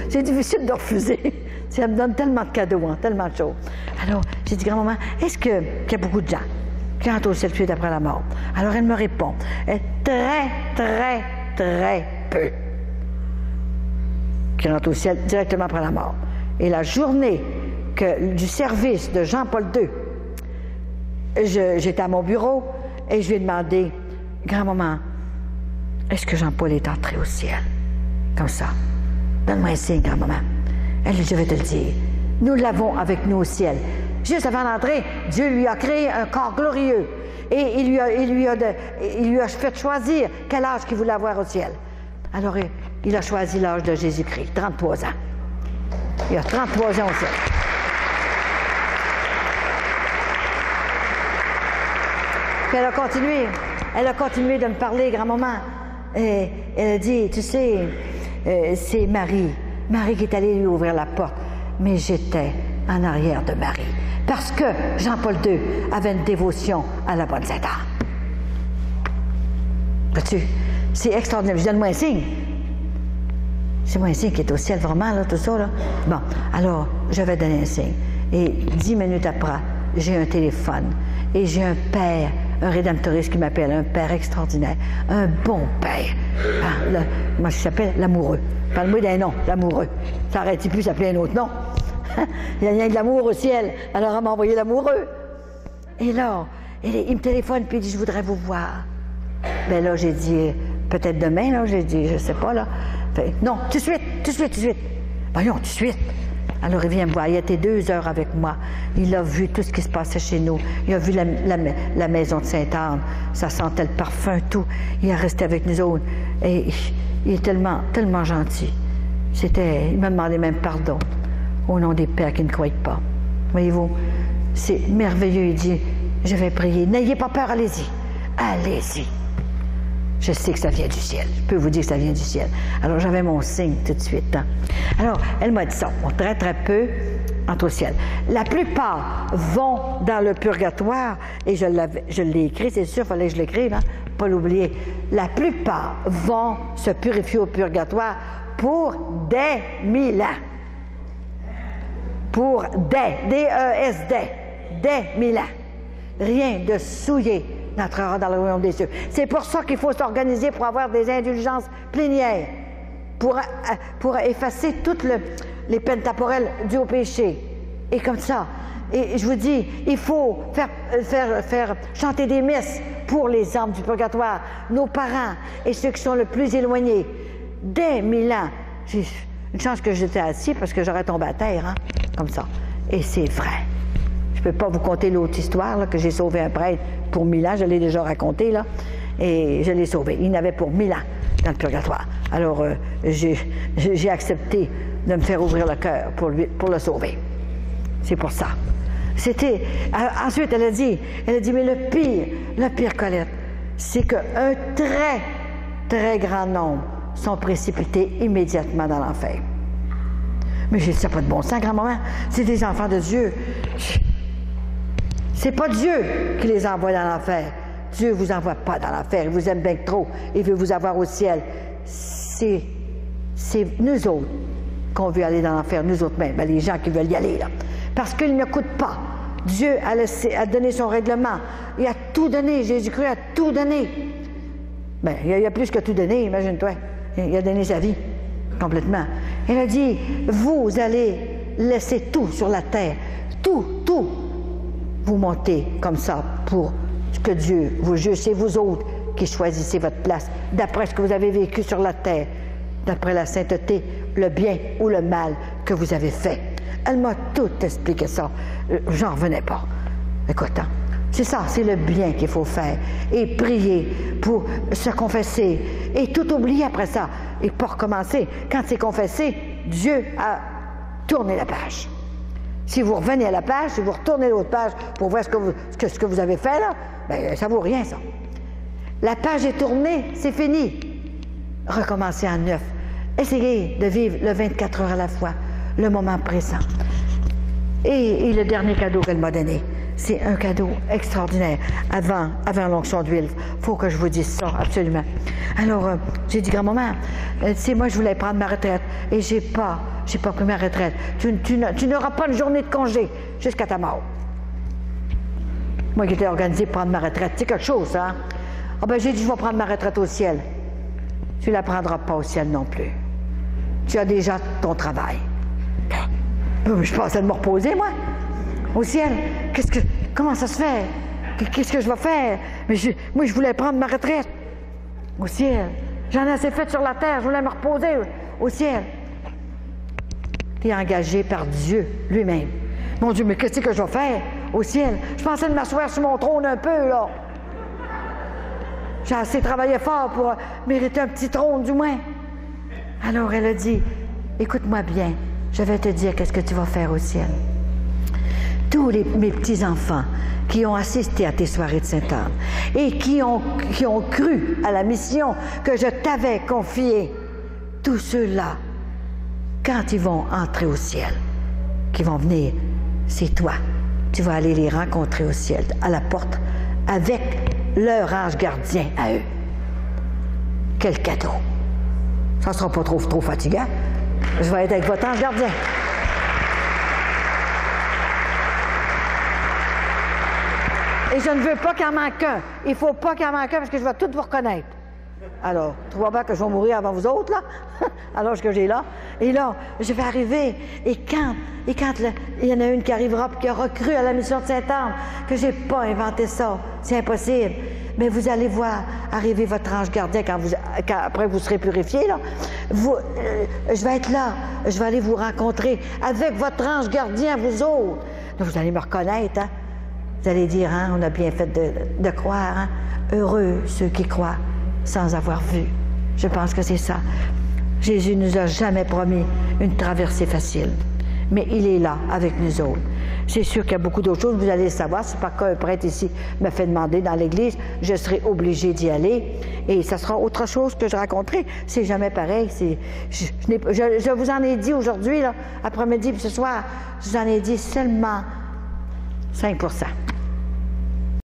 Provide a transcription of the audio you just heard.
C'est difficile de refuser. Ça me donne tellement de cadeaux, hein, tellement de choses. Alors, j'ai dit, grand-maman, est-ce qu'il y a beaucoup de gens qui entrent au ciel tout de suite après la mort? Alors, elle me répond, très, très, très peu qui rentrent au ciel directement après la mort. Et la journée du service de Jean-Paul II, j'étais à mon bureau et je lui ai demandé, grand-maman, est-ce que Jean-Paul est entré au ciel? Comme ça. Donne-moi un signe, grand-maman. Elle dit, je vais te le dire. Nous l'avons avec nous au ciel. Juste avant d'entrer, Dieu lui a créé un corps glorieux. Et il lui a fait choisir quel âge qu'il voulait avoir au ciel. Alors, il a choisi l'âge de Jésus-Christ, 33 ans. Il a 33 ans au ciel. Puis elle a continué de me parler, grand-maman. Et elle a dit, tu sais, c'est Marie qui est allée lui ouvrir la porte. Mais j'étais en arrière de Marie. Parce que Jean-Paul II avait une dévotion à la bonne Sainte Anne. Vois-tu? C'est extraordinaire. Je donne-moi un signe. C'est moi un signe qui est au ciel, vraiment, là, tout ça, là. Bon, alors, je vais donner un signe. Et 10 minutes après, j'ai un téléphone. Et j'ai un père, un rédemptoriste qui m'appelle, un père extraordinaire, un bon père. Ah, comment il s'appelle? L'amoureux. Parle-moi d'un nom, l'amoureux. Ça aurait-il pu s'appeler un autre nom? Il y a rien de l'amour au ciel. Alors, elle m'a envoyé l'amoureux. Et là, il me téléphone, puis il dit, je voudrais vous voir. Bien là, j'ai dit, peut-être demain, là, j'ai dit, je sais pas, là. Fait, non, tout de suite. Voyons, tout de suite. Alors, il vient me voir. Il a été 2 heures avec moi. Il a vu tout ce qui se passait chez nous. Il a vu la maison de Sainte-Anne. Ça sentait le parfum, tout. Il est resté avec nous autres. Et il est tellement, tellement gentil. Il m'a demandé même pardon au nom des pères qui ne croient pas. Voyez-vous, c'est merveilleux. Il dit, je vais prier. N'ayez pas peur, allez-y. Allez-y. Je sais que ça vient du ciel. Je peux vous dire que ça vient du ciel. Alors, j'avais mon signe tout de suite. Hein. Alors, elle m'a dit ça. Bon, très, très peu entre au ciel. La plupart vont dans le purgatoire, et je l'ai écrit, c'est sûr, il fallait que je l'écrive, hein, pas l'oublier. La plupart vont se purifier au purgatoire pour des 1000 ans. Pour D-E-S-D, des 1000 ans. Rien de souillé n'entrera dans le royaume des cieux. C'est pour ça qu'il faut s'organiser pour avoir des indulgences plénières, pour effacer toutes les peines temporelles dues au péché. Et comme ça, et je vous dis, il faut faire chanter des messes pour les âmes du purgatoire, nos parents et ceux qui sont le plus éloignés. Dès 1000 ans, j'ai une chance que j'étais assis parce que j'aurais tombé à terre, hein, comme ça. Et c'est vrai. Je ne peux pas vous conter l'autre histoire, là, que j'ai sauvé un prêtre pour 1000 ans, je l'ai déjà raconté, là, et je l'ai sauvé. Il n'avait pour 1000 ans dans le purgatoire. Alors, j'ai accepté de me faire ouvrir le cœur pour le sauver. C'est pour ça. Ensuite, elle a dit, mais le pire, Colette, c'est qu'un très, très grand nombre sont précipités immédiatement dans l'enfer. Mais j'ai dit, ça n'a pas de bon sens, grand-maman. C'est des enfants de Dieu. C'est pas Dieu qui les envoie dans l'enfer. Dieu ne vous envoie pas dans l'enfer. Il vous aime bien trop. Il veut vous avoir au ciel. C'est nous autres qu'on veut aller dans l'enfer, nous autres même, les gens qui veulent y aller, là. Parce qu'il ne coûte pas. Dieu a donné son règlement. Il a tout donné. Jésus-Christ a tout donné. Bien, il a plus que tout donné, imagine-toi. Il a donné sa vie, complètement. Il a dit, vous allez laisser tout sur la terre. Tout. Vous montez comme ça pour que Dieu vous juge. C'est vous autres qui choisissez votre place, d'après ce que vous avez vécu sur la terre, d'après la sainteté, le bien ou le mal que vous avez fait. Elle m'a tout expliqué ça. J'en revenais pas. Écoute, hein, c'est ça, c'est le bien qu'il faut faire. Et prier pour se confesser. Et tout oublier après ça. Et pas recommencer. Quand c'est confessé, Dieu a tourné la page. Si vous revenez à la page, si vous retournez à l'autre page pour voir ce que vous avez fait, là, bien, ça ne vaut rien, ça. La page est tournée, c'est fini. Recommencez à neuf. Essayez de vivre le 24 heures à la fois, le moment présent. Et le dernier cadeau qu'elle m'a donné, c'est un cadeau extraordinaire. Avant l'onction d'huile, il faut que je vous dise ça, absolument. Alors, j'ai dit, grand-maman, tu sais, moi, je voulais prendre ma retraite et j'ai pas j'ai pas pris ma retraite. Tu n'auras pas une journée de congé jusqu'à ta mort. Moi qui étais organisé pour prendre ma retraite, c'est quelque chose, hein? Ah ben j'ai dit, je vais prendre ma retraite au ciel. Tu ne la prendras pas au ciel non plus. Tu as déjà ton travail. Je pensais de me reposer, moi. Au ciel. Comment ça se fait? Qu'est-ce que je vais faire? Mais moi, je voulais prendre ma retraite. Au ciel. J'en ai assez fait sur la terre. Je voulais me reposer au ciel. Tu es engagé par Dieu lui-même. Mon Dieu, mais qu'est-ce que je vais faire au ciel? Je pensais de m'asseoir sur mon trône un peu, là. J'ai assez travaillé fort pour mériter un petit trône, du moins. Alors, elle a dit, écoute-moi bien, je vais te dire qu'est-ce que tu vas faire au ciel. Tous mes petits-enfants qui ont assisté à tes soirées de Sainte-Anne et qui ont cru à la mission que je t'avais confiée, tous ceux-là, quand ils vont entrer au ciel, qui vont venir, c'est toi. Tu vas aller les rencontrer au ciel, à la porte, avec leur ange gardien à eux. Quel cadeau! Ça ne sera pas trop fatigant. Je vais être avec votre ange gardien. Et je ne veux pas qu'il en manque un. Il ne faut pas qu'il en manque un parce que je vais tout vous reconnaître. Alors, probablement que je vais mourir avant vous autres, là, à l'âge que j'ai là. Et là, je vais arriver. Et quand il y en a une qui arrivera et qui aura cru à la mission de Sainte-Anne, que je n'ai pas inventé ça, c'est impossible. Mais vous allez voir arriver votre ange gardien quand après vous serez purifié, là. Je vais être là. Je vais aller vous rencontrer avec votre ange gardien, vous autres. Là, vous allez me reconnaître, hein. Vous allez dire, hein, on a bien fait de croire, hein. Heureux ceux qui croient sans avoir vu. Je pense que c'est ça. Jésus ne nous a jamais promis une traversée facile, mais il est là avec nous autres. C'est sûr qu'il y a beaucoup d'autres choses, vous allez le savoir. C'est pas qu'un prêtre ici me fait demander dans l'Église, je serai obligée d'y aller. Et ça sera autre chose que je raconterai. C'est jamais pareil. Je vous en ai dit aujourd'hui, après-midi, puis ce soir, je vous en ai dit seulement 5%.